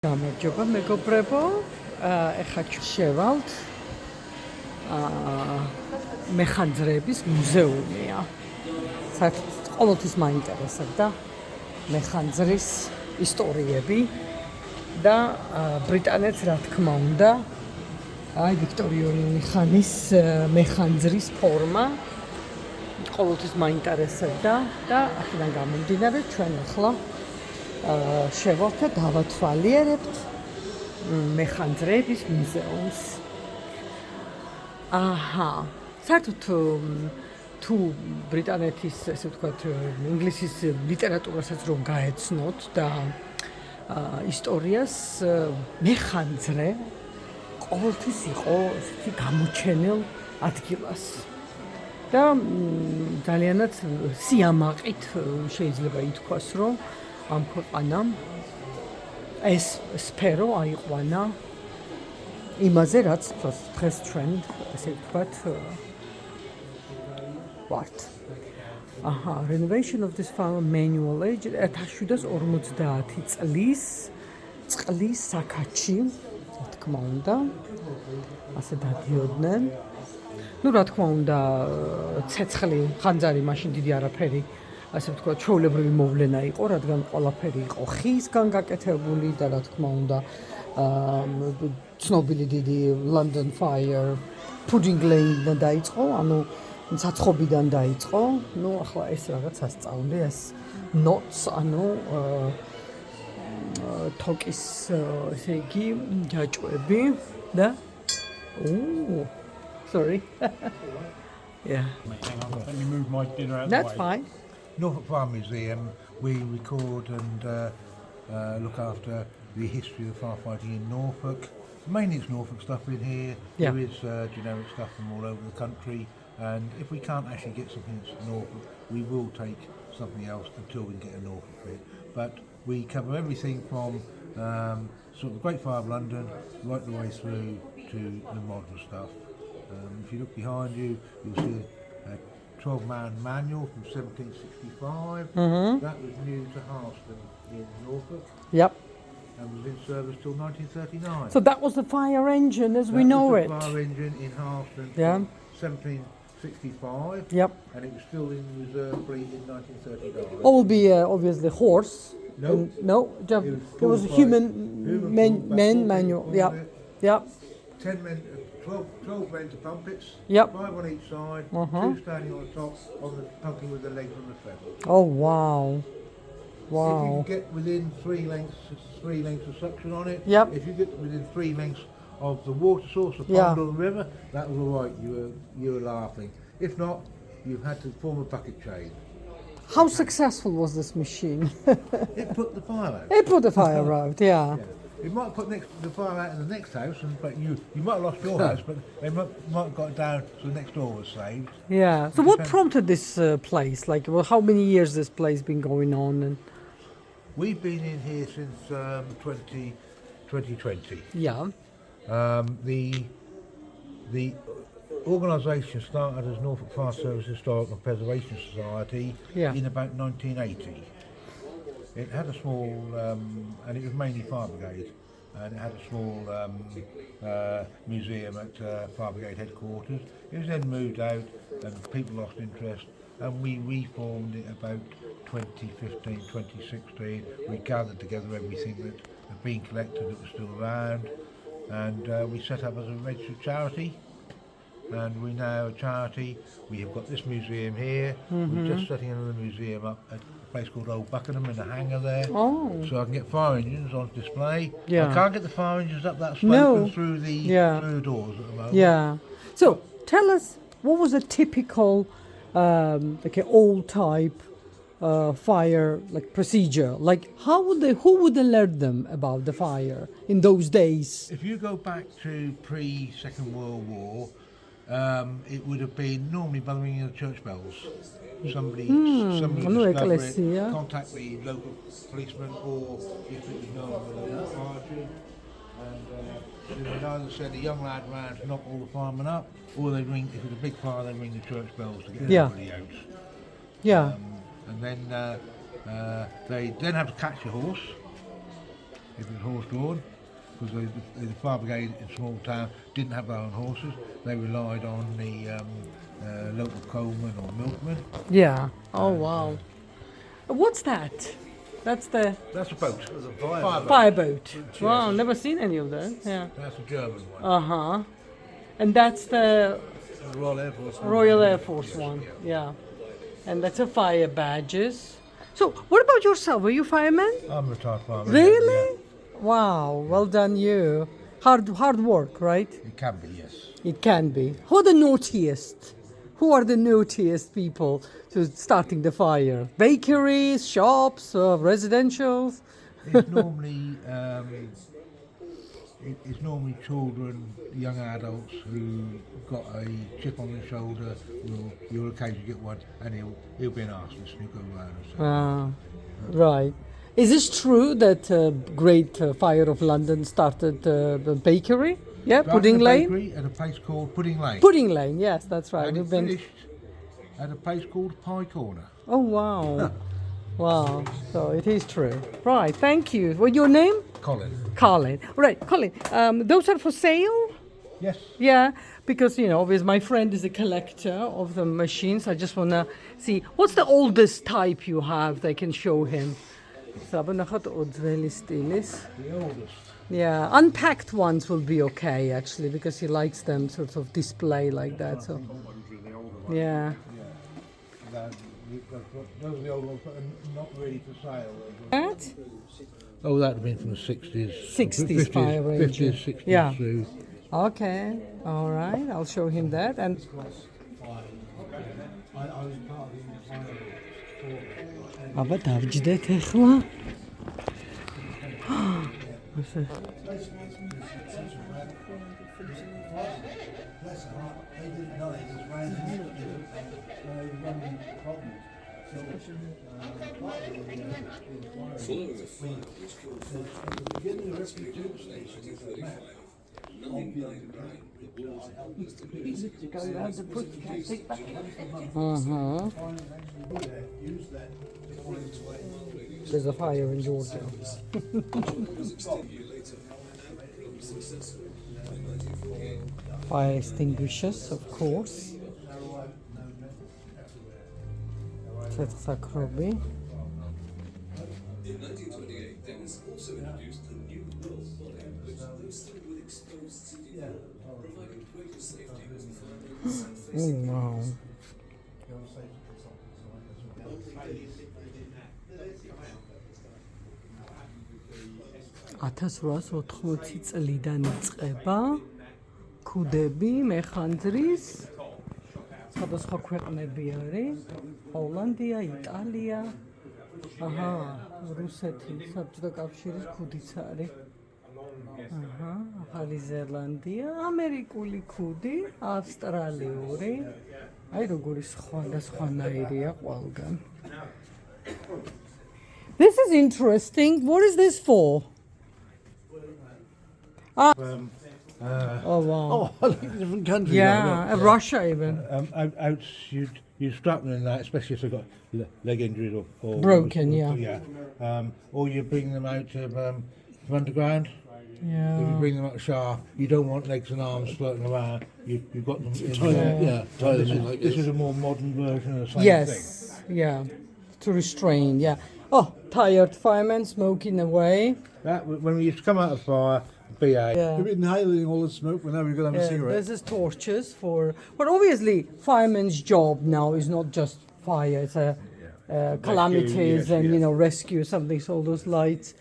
გამარჯობა მეგობრებო, ეხლა შევალთ მეხანძრების მუზეუმია. საერთოდ ყოველთვის მაინტერესებდა მეხანძრის ისტორიები და ბრიტანეთს რა თქმა უნდა, აი ვიქტორიული ხანის მეხანძრის ფორმა ყოველთვის მაინტერესებდა და აქედან გამომდინარე ჩვენ ახლა შევალთ და დავათვალიერებთ მეხანძრების მუზეუმს. საერთოდ თუ ბრიტანეთის, ესე ვთქვათ, ინგლისის ლიტერატურასაც რომ გაეცნოთ და ისტორიას, მეხანძრე ყოველთვის იყო ესეთი გამოჩენილ ადგილას. და ძალიანაც სიამაყით შეიძლება ითქვას, რომ ამ ქვეყანამ ეს სფერო აიყვანა იმაზე, რაც დღეს ჩვენ, ესე ვთქვათ, ვართ. Renovation of this farm manual age 1750 წლის წყლის საქაჩი, რა თქმა უნდა, ასე დადიოდნენ. რა თქმა უნდა, ცეცხლი ხანძარი მაშინ დიდი არაფერი, ასე ვთქვათ, ჩვეულებრივი მოვლენა იყო, რადგან ყველაფერი იყო ხისგან გაკეთებული და რა თქმა უნდა, ცნობილი დიდი London Fire, Pudding Lane-დან დაიწყო, ანუ საცხობიდან დაიწყო. ახლა ეს რაღაც ასწავლე, ეს notes, ანუ თოკის, ესე იგი, ჯაჭვები და sorry. Yeah. Hang on, let me move my dinner out That's the way. fine. Norfolk Farm Museum, we record and look after the history of firefighting in Norfolk. Mainly it's Norfolk stuff in here. Yeah. There is generic stuff from all over the country, and if we can't actually get something that's Norfolk, we will take something else until we can get a Norfolk bit. But we cover everything from sort of the Great Fire of London right the way through to the modern stuff. If you look behind you, you'll see a 12-man manual from 1765. That was new to Harston in Norfolk. Yep. And was in service till 1939. So that was the fire engine as we know it. That was the fire engine in Harston Yeah. from 1765. Yep. And it was still in reserve fleet in 1939. All be obviously horse. No. No, it was a human men about manual. 4 Yep. people Yep. 10 men, 12 men to pump it. Yep. 5 on each side. 2 standing on the top, pumping with the legs on the treadle. Oh wow. If you Wow. can get within 3 lengths of suction on it, Yep. if you get within 3 lengths of the water source, the Yeah. pond or the river, that was all right. You were laughing. If not, you had to form a bucket chain. How successful was this machine? It put the fire out. It put the fire out, yeah. It might put the fire out in the next house, but you might have lost your house, but they might have got it down so the next door was saved. Yeah. So what prompted this place? Like, well, how many years this place been going on? And We've been in here since 2020. yeah. The organisation started as Norfolk Fire Service Historical and Preservation Society Yeah. in about 1980. It had a small, and it was mainly fire brigade, and it had a small museum at fire brigade headquarters. It was then moved out, and people lost interest, and we reformed it about 2015, 2016. We gathered together everything that had been collected that was still around, and we set up as a registered charity. And we're now a charity. We have got this museum here. We're just setting another museum up at a place called Old Buckingham in the hangar there. Oh. So I can get fire engines on display. Yeah. I can't get the fire engines up that slope and through the doors at the moment. Yeah. So tell us, what was a typical, like an old type fire like procedure? Like who would alert them about the fire in those days? If you go back to pre-Second World War, it would have been normally by the ringing of the church bells. Somebody discover it, contact the local policeman, or if it was known by the fire chief, and they would either send a young lad round to knock all the firemen up, or they'd ring, if it was a big fire, they'd ring the church bells to get everybody out. Yeah. And then they then have to catch a horse. if it was horse-drawn, because the fire brigade in small town didn't have their own horses. They relied on the local coalman or milkman. Yeah. Oh wow. What's that? That's the That's a boat. There's a fire. fireboat. Wow, never seen any of that. Yeah. That's a German one. Uh-huh. And that's the The Royal Air Force. Royal Air Force one. Yeah. And that's a fire badges. So, what about yourself? Were you fireman? I'm a retired fireman. Really? Wow. Well done, you. Hard work, right? Yeah. It can be, yes. It can be. Who are the naughtiest? Who are the naughtiest people to starting the fire? Bakeries, shops, residentials? It's normally it's normally children, young adults who got a chip on their shoulder. You'll occasionally get one, and he'll be an arsonist and he'll go around and say, Right. Is this true that Great Fire of London started the bakery? Yeah, Started Pudding a Lane? bakery at a place called Pudding Lane. Pudding Lane, yes, that's right. And it We've been. finished at a place called Pie Corner. Oh, wow. Wow. So it is true. Right, thank you. What's your name? Colin. Colin. Right, Colin. Those are for sale? Yes. Yeah, because obviously my friend is a collector of the machines. I just want to see what's the oldest type you have. They can show him. So, The oldest. yeah, unpacked ones will be okay actually because he likes them sort of display like that. So, yeah. Those are the old ones, but not really for sale. That? Oh, that would have been from the 60s. 60s Fire Ranger. 50s, 60s. Yeah. So Okay. All right. I'll show him that. And აბა დავჯდეთ ახლა. There's a fire in Georgia. Fire extinguishers, of course. Cetsakrobi. In 1928, Dennis also introduced a new world body which, though still with exposed CD, provided greater safety with the fire. Oh, wow. $1880 წლიდან იწყება ქუდები მეხანძრის სხვადასხვა ქვეყნები არის ჰოლანდია, იტალია, აჰა, რუსეთი, საბჭოთა კავშირის ქუდიც არის. აჰა, ახალი ზელანდია, ამერიკული ქუდი, ავსტრალიური. აი როგორი სხვადასხვანაირია ყველგან. This is interesting. What is this for? Oh wow. Oh, different countries. Yeah, Russia even. Out, you strap them in that, especially if they've got leg injuries or Broken, yeah. Or you bring them out from underground. If you Yeah. bring them out of shaft, you don't want legs and arms floating around. You've got them in Tie them, there. tie them in like This this. is a more modern version of the same thing. Yes. Yeah. To restrain. Yeah. Oh, tired firemen smoking away. That when we used to come out of fire, BA. Yeah. You're inhaling all the smoke whenever you're going to have a Yeah, cigarette. this is torches for. But obviously, fireman's job now is not just fire; it's a calamities yes, and yes. rescue something. So all those lights,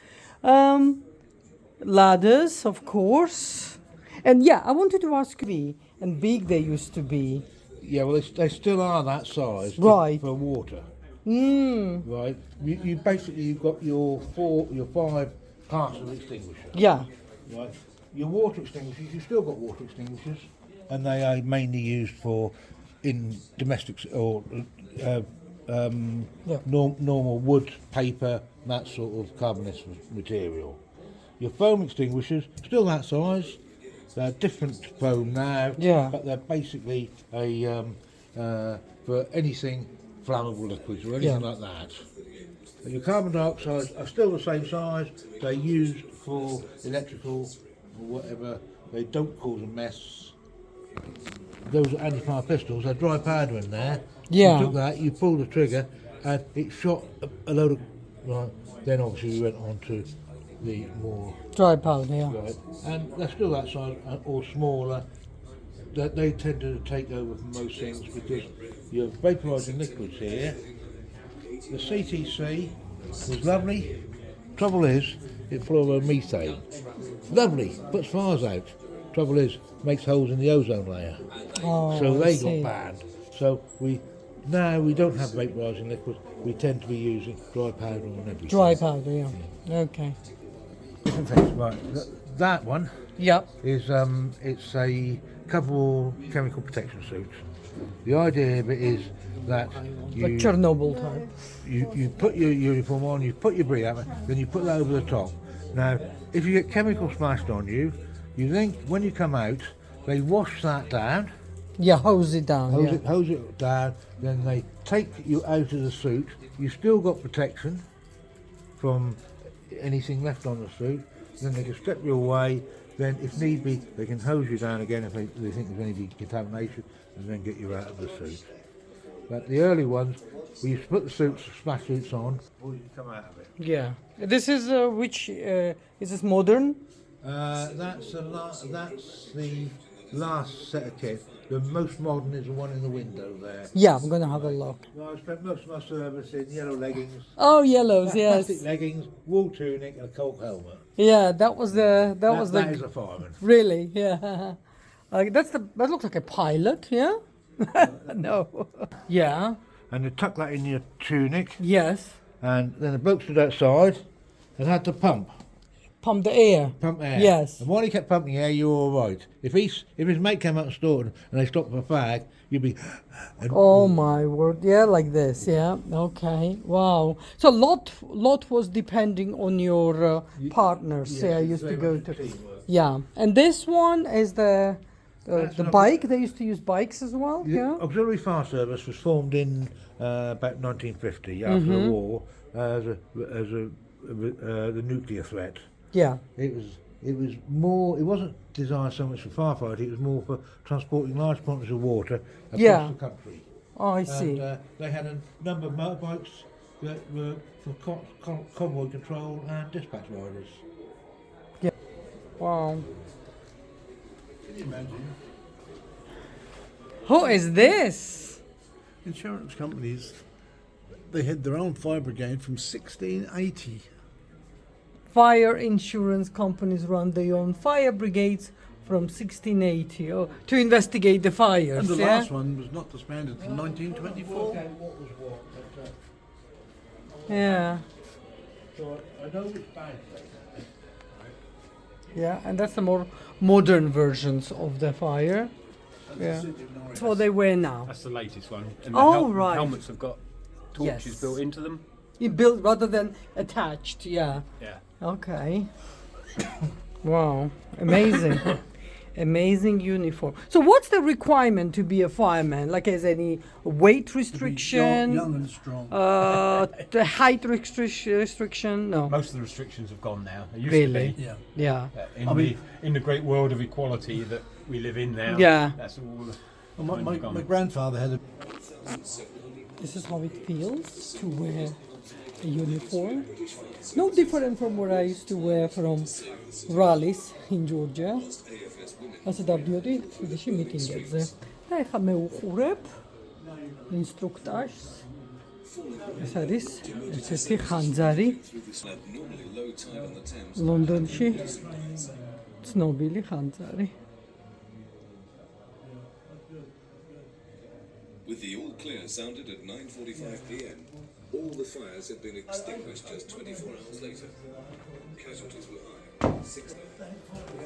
ladders, of course, and yeah, I wanted to ask you, and big they used to be. Yeah, well, they still are that size Right. for water. Mm, Right. You basically you've got your 5 parts of extinguisher. yeah. Right. Your water extinguishers, you've still got water extinguishers, and they are mainly used for in domestic or normal wood, paper, that sort of carbonaceous material. Your foam extinguishers, still that size. They're different foam now, Yeah. but they're basically a for anything flammable liquids or anything Yeah. like that. Your carbon dioxide are still the same size. They're used for electrical or whatever, they don't cause a mess. Those anti-fire pistols, they're dry powder in there. Yeah. You took that, you pulled the trigger, and it shot a load of. Right. Then obviously we went on to the more. Dry powder, yeah. Right. And they're still that size or smaller. That they tend to take over from most things because you're vaporising liquids here. The CTC was lovely. Trouble is, it flew over methane. Lovely, puts fires out. Trouble is, makes holes in the ozone layer. Oh, So I they see. got banned. So we don't have vaporising liquids. We tend to be using dry powder on everything. Dry powder, yeah. Okay. Different things. Right. That one Yep. is it's a coverall chemical protection suit. The idea of it is that Like Chernobyl type. you put your uniform on, you put your breather, then you put that over the top. Now, if you get chemical splashed on you, you think when you come out, they wash that down, Yeah, hose it down. Yeah. hose it down, then they take you out of the suit. You've still got protection from anything left on the suit. Then they can strip you away. Then, if need be, they can hose you down again if they think there's any contamination, and then get you out of the suit. But the early ones, we used to put the suits, splash suits on, before you come out of it. Yeah. This is which is this modern? That's the last set of kit. The most modern is the one in the window there. Yeah, I'm gonna have a look. I spent most of my service in yellow leggings, Oh, yellows, yes. plastic leggings, wool tunic, and a colt helmet. Yeah, that was the That is a fireman. really, yeah. That looks like a pilot, yeah. No. Yeah. And you tuck that in your tunic, Yes. and then the bloke stood outside and had to pump Pump the air. air. Yes. And while he kept pumping air, you were all right. If his mate came out and stored and they stopped for a fag, you'd be. And Oh my word! Yeah, like this. Yeah. Okay. Wow. So lot was depending on your partners. Yeah, I used to go to. Yeah, and this one is the not- bike. They used to use bikes as well. The Yeah. Auxiliary Fire Service was formed in about 1950 after the war as the nuclear threat. Yeah. It was more. It wasn't designed so much for firefighting. It was more for transporting large quantities of water across Yeah. the country. Oh, I see. And they had a number of motorbikes that were for convoy control and dispatch riders. Wow. Can you imagine? Who is this? Insurance companies, they had their own fire brigade from 1680. Fire insurance companies run their own fire brigades from 1680 to investigate the fires. And the yeah? last one was not disbanded until 1924. Yeah. So I know which band they had. Yeah, and that's the more modern versions of the fire. Yeah. That's what they wear now. That's the latest one. And Oh, right. helmets have got torches Yes. built into them. You build rather than attached. Yeah. Yeah. Okay. Wow. Amazing. Amazing uniform. So what's the requirement to be a fireman? Like, is any weight restriction? Young and strong. The height restriction? No. Most of the restrictions have gone now. They used Really? to be. Yeah. Yeah. In the great world of equality that we live in now. Yeah. That's all. Well, kind my of gone. grandfather had a This is how it feels to wear a uniform. No different from what I used to wear from rallies in Georgia. ასე დავდიოდი თბილისში მიტინგებზე. და ეხლა მე უყურებ ინსტრუქტაჟს. ეს არის ერთ-ერთი ხანძარი Abnormally low tide on the Thames. ლონდონში ცნობილი ხანძარი. With the all clear sounded at 9:45 p.m., all the fires had been extinguished just 24 hours later. Casualties were high, 6